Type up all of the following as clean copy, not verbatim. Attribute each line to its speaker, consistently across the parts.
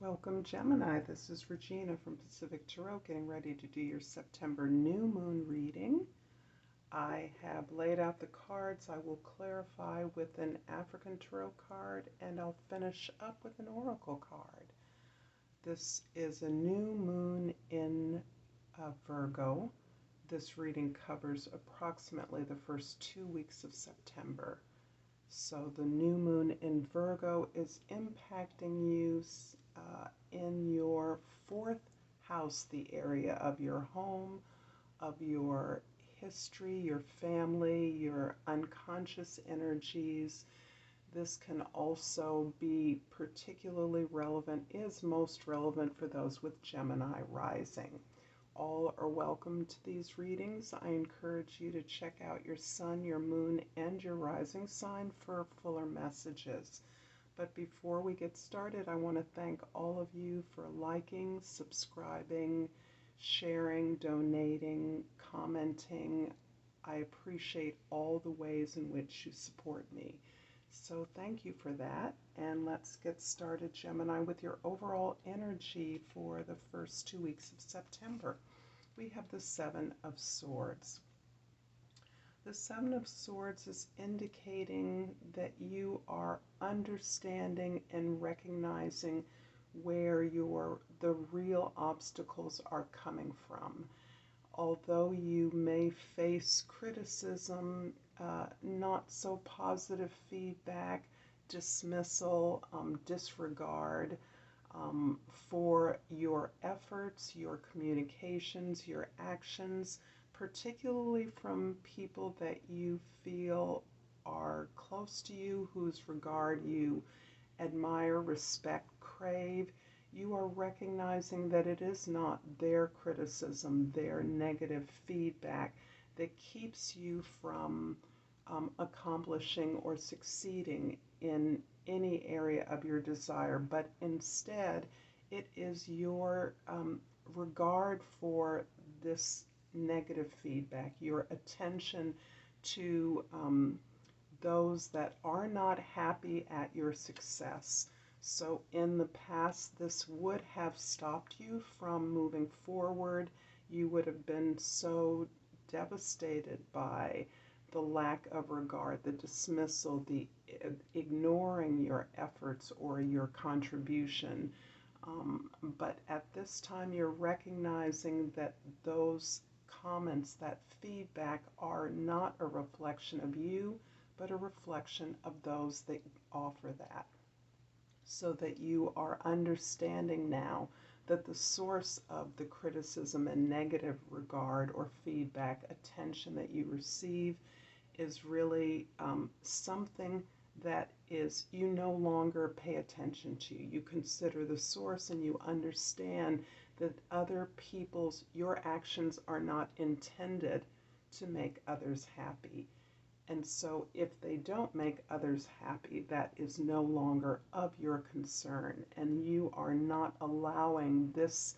Speaker 1: Welcome, Gemini. This is Regina from Pacific Tarot, getting ready to do your September new moon reading. I have laid out the cards. I will clarify with an African tarot card, and I'll finish up with an oracle card. This is a new moon in Virgo. This reading covers approximately the first 2 weeks of September. So the new moon in Virgo is impacting you in your fourth house, the area of your home, of your history, your family, your unconscious energies. This can also be particularly relevant, is most relevant for those with Gemini rising. All are welcome to these readings. I encourage you to check out your sun, your moon, and your rising sign for fuller messages. But before we get started, I want to thank all of you for liking, subscribing, sharing, donating, commenting. I appreciate all the ways in which you support me. So thank you for that. And let's get started, Gemini, with your overall energy for the first 2 weeks of September. We have the Seven of Swords. The Seven of Swords is indicating that you are understanding and recognizing where the real obstacles are coming from. Although you may face criticism, not so positive feedback, dismissal, disregard for your efforts, your communications, your actions, particularly from people that you feel are close to you, whose regard you admire, respect, crave, you are recognizing that it is not their criticism, their negative feedback that keeps you from accomplishing or succeeding in any area of your desire, but instead it is your regard for this negative feedback, your attention to those that are not happy at your success. So in the past, this would have stopped you from moving forward. You would have been so devastated by the lack of regard, the dismissal, the ignoring your efforts or your contribution. But at this time, you're recognizing that those comments, that feedback, are not a reflection of you, but a reflection of those that offer that. So that you are understanding now that the source of the criticism and negative regard or feedback, attention that you receive is really something that is you no longer pay attention to. You consider the source and you understand that other people's, your actions are not intended to make others happy. And so if they don't make others happy, that is no longer of your concern, and you are not allowing this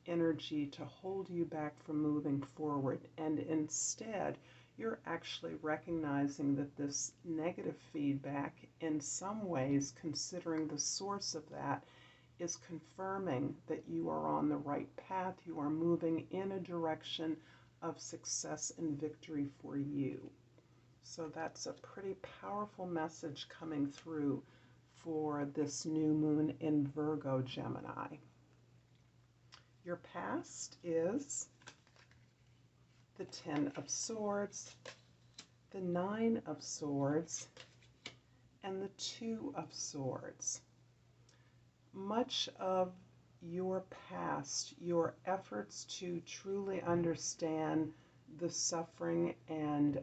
Speaker 1: energy to hold you back from moving forward. And instead, you're actually recognizing that this negative feedback, in some ways, considering the source of that, is confirming that you are on the right path. You are moving in a direction of success and victory for you. So that's a pretty powerful message coming through for this new moon in Virgo, Gemini. Your past is the Ten of Swords, the Nine of Swords, and the Two of Swords. Much of your past, your efforts to truly understand the suffering and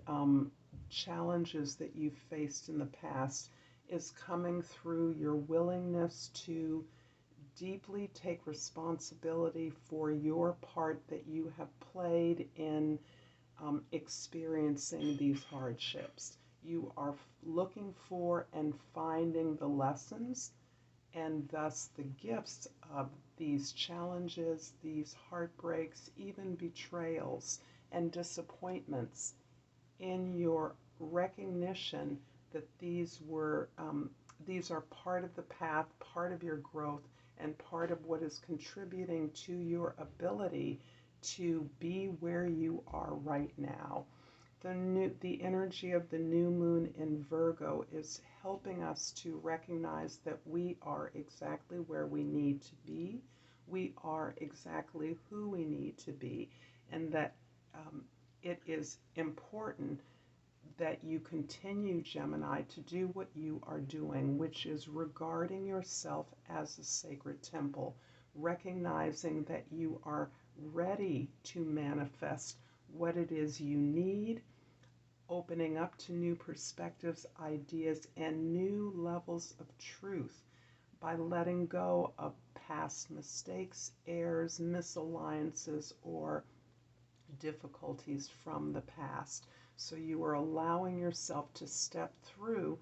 Speaker 1: challenges that you've faced in the past, is coming through your willingness to deeply take responsibility for your part that you have played in experiencing these hardships. You are looking for and finding the lessons and thus the gifts of these challenges, these heartbreaks, even betrayals and disappointments, in your recognition that these are part of the path, part of your growth, and part of what is contributing to your ability to be where you are right now. The energy of the new moon in Virgo is helping us to recognize that we are exactly where we need to be. We are exactly who we need to be, and that it is important that you continue, Gemini, to do what you are doing, which is regarding yourself as a sacred temple, recognizing that you are ready to manifest what it is you need, opening up to new perspectives, ideas, and new levels of truth by letting go of past mistakes, errors, misalliances, or difficulties from the past. So you are allowing yourself to step through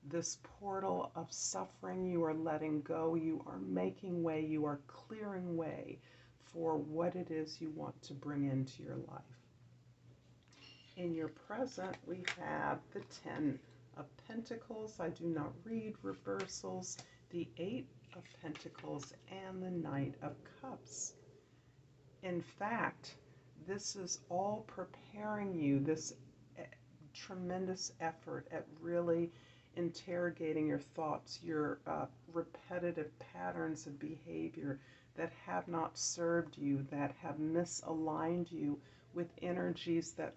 Speaker 1: this portal of suffering. You are letting go, you are making way, you are clearing way for what it is you want to bring into your life. In your present, we have the 10 of Pentacles. I do not read reversals. The 8 of Pentacles and the Knight of Cups. In fact, this is all preparing you, this tremendous effort at really interrogating your thoughts, your repetitive patterns of behavior that have not served you, that have misaligned you with energies that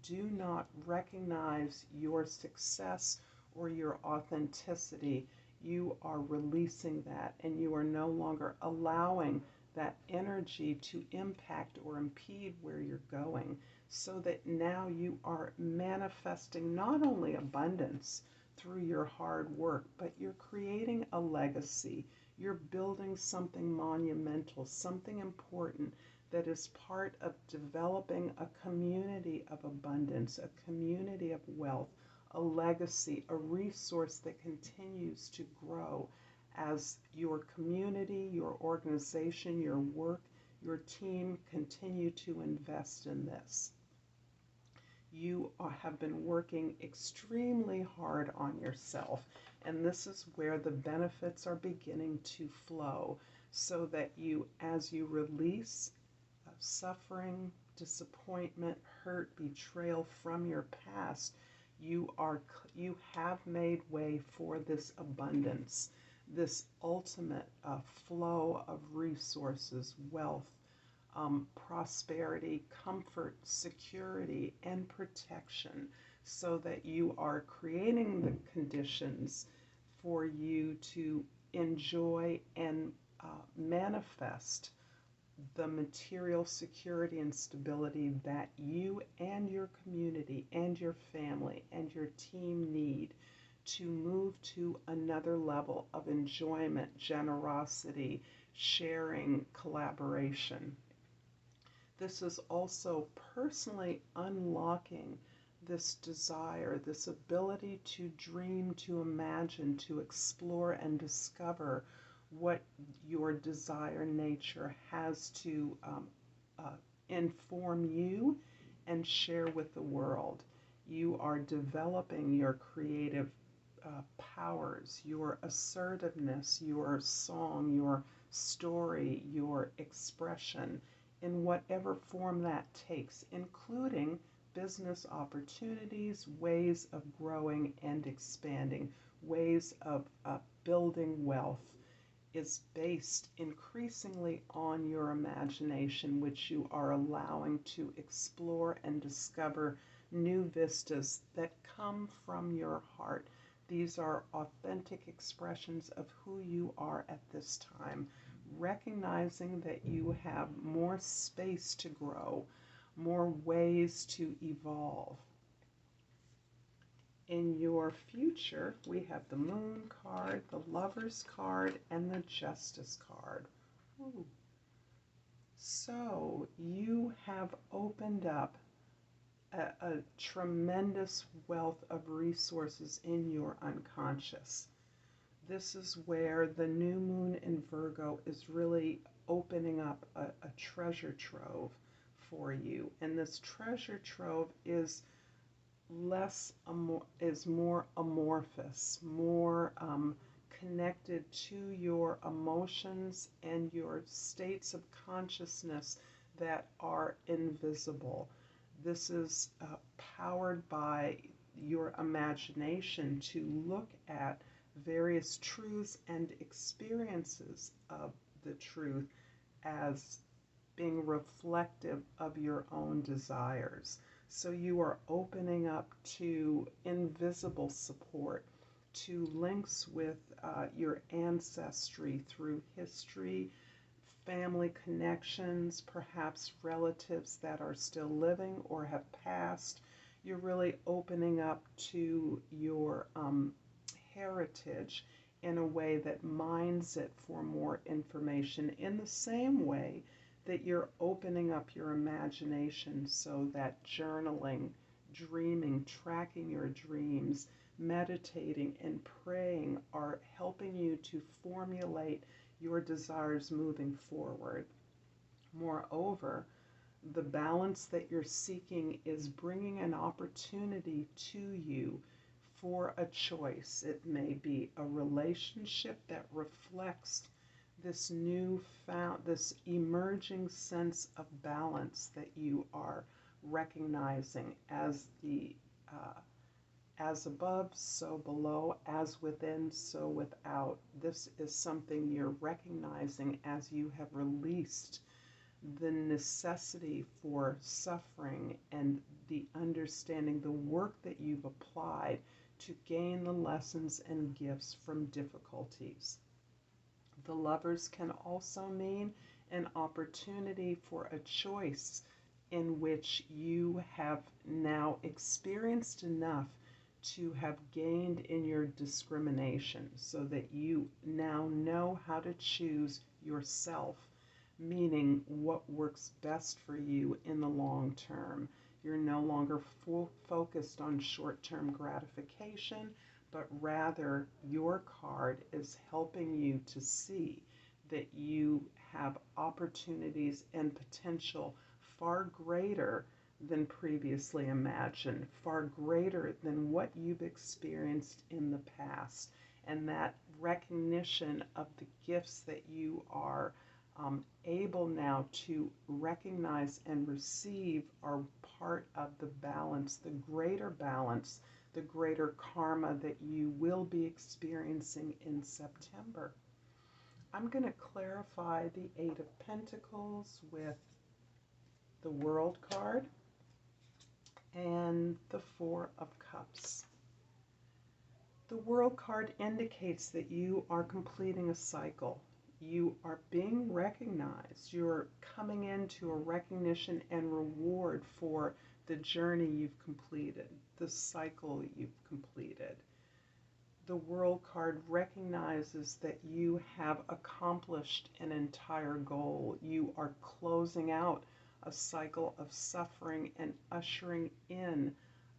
Speaker 1: do not recognize your success or your authenticity. You are releasing that, and you are no longer allowing that energy to impact or impede where you're going, so that now you are manifesting not only abundance through your hard work, but you're creating a legacy. You're building something monumental, something important that is part of developing a community of abundance, a community of wealth, a legacy, a resource that continues to grow as your community, your organization, your work, your team continue to invest in this. You have been working extremely hard on yourself, and this is where the benefits are beginning to flow, so that you, as you release suffering, disappointment, hurt, betrayal from your past, you have made way for this abundance, this ultimate flow of resources, wealth, prosperity, comfort, security, and protection, so that you are creating the conditions for you to enjoy and manifest the material security and stability that you and your community and your family and your team need to move to another level of enjoyment, generosity, sharing, collaboration. This is also personally unlocking this desire, this ability to dream, to imagine, to explore and discover what your desire nature has to inform you and share with the world. You are developing your creative powers, your assertiveness, your song, your story, your expression, in whatever form that takes, including business opportunities, ways of growing and expanding, ways of building wealth, is based increasingly on your imagination, which you are allowing to explore and discover new vistas that come from your heart. These are authentic expressions of who you are at this time, recognizing that you have more space to grow, more ways to evolve. In your future, we have the Moon card, the Lover's card, and the Justice card. Ooh. So you have opened up a tremendous wealth of resources in your unconscious. This is where the new moon in Virgo is really opening up a treasure trove for you. And this treasure trove is more amorphous, more connected to your emotions and your states of consciousness that are invisible. This is powered by your imagination to look at various truths and experiences of the truth as being reflective of your own desires. So you are opening up to invisible support, to links with your ancestry through history, family connections, perhaps relatives that are still living or have passed. You're really opening up to your heritage in a way that mines it for more information, in the same way that you're opening up your imagination so that journaling, dreaming, tracking your dreams, meditating, and praying are helping you to formulate your desires moving forward. Moreover, the balance that you're seeking is bringing an opportunity to you for a choice. It may be a relationship that reflects this this emerging sense of balance that you are recognizing as the as above, so below, as within, so without. This is something you're recognizing as you have released the necessity for suffering and the understanding, the work that you've applied to gain the lessons and gifts from difficulties. The Lovers can also mean an opportunity for a choice in which you have now experienced enough to have gained in your discrimination, so that you now know how to choose yourself, meaning what works best for you in the long term. You're no longer focused on short-term gratification, but rather your card is helping you to see that you have opportunities and potential far greater than previously imagined, far greater than what you've experienced in the past. And that recognition of the gifts that you are able now to recognize and receive are part of the balance, the greater balance, the greater karma that you will be experiencing in September. I'm going to clarify the Eight of Pentacles with the World card and the Four of Cups. The World card indicates that you are completing a cycle. You are being recognized. You're coming into a recognition and reward for the journey you've completed, the cycle you've completed. The World card recognizes that you have accomplished an entire goal. You are closing out a cycle of suffering and ushering in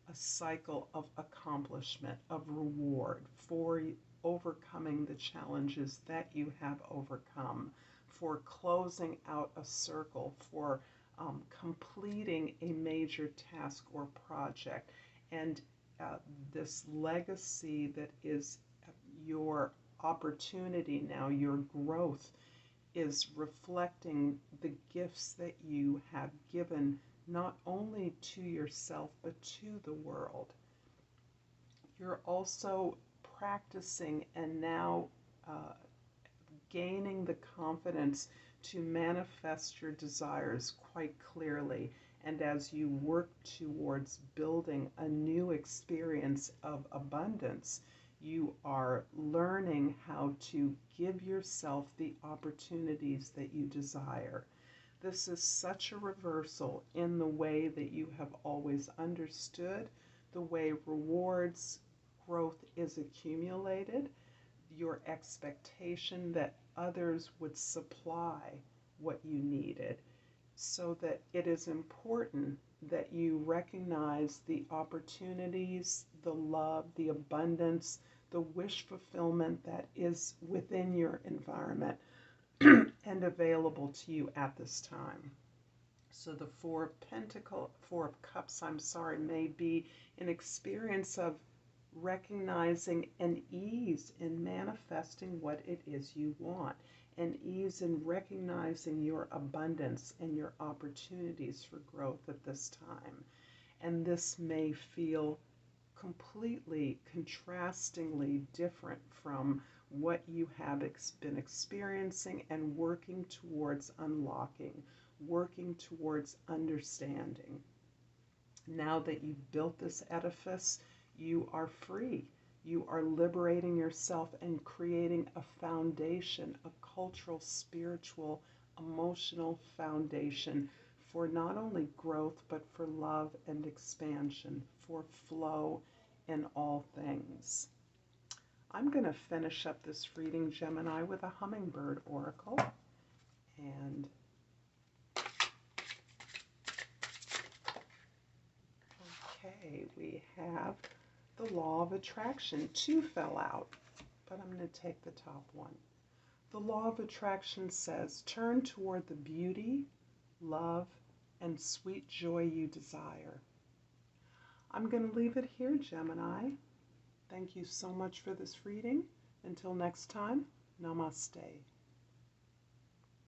Speaker 1: a cycle of accomplishment, of reward for overcoming the challenges that you have overcome, for closing out a circle, for completing a major task or project. And this legacy that is your opportunity now, your growth, is reflecting the gifts that you have given not only to yourself but to the world. You're also practicing and now gaining the confidence to manifest your desires quite clearly. And as you work towards building a new experience of abundance, you are learning how to give yourself the opportunities that you desire. This is such a reversal in the way that you have always understood, the way rewards, growth is accumulated, your expectation that others would supply what you needed. So that it is important that you recognize the opportunities, the love, the abundance, the wish fulfillment that is within your environment and available to you at this time. So the Four of Cups, may be an experience of recognizing an ease in manifesting what it is you want, an ease in recognizing your abundance and your opportunities for growth at this time. And this may feel completely contrastingly different from what you have been experiencing and working towards unlocking, working towards understanding. Now that you've built this edifice, you are free. You are liberating yourself and creating a foundation, a cultural, spiritual, emotional foundation for not only growth, but for love and expansion, for flow in all things. I'm going to finish up this reading, Gemini, with a hummingbird oracle. And okay, we have the law of attraction. Two fell out, but I'm going to take the top one. The law of attraction says, turn toward the beauty, love, and sweet joy you desire. I'm going to leave it here, Gemini. Thank you so much for this reading. Until next time, Namaste.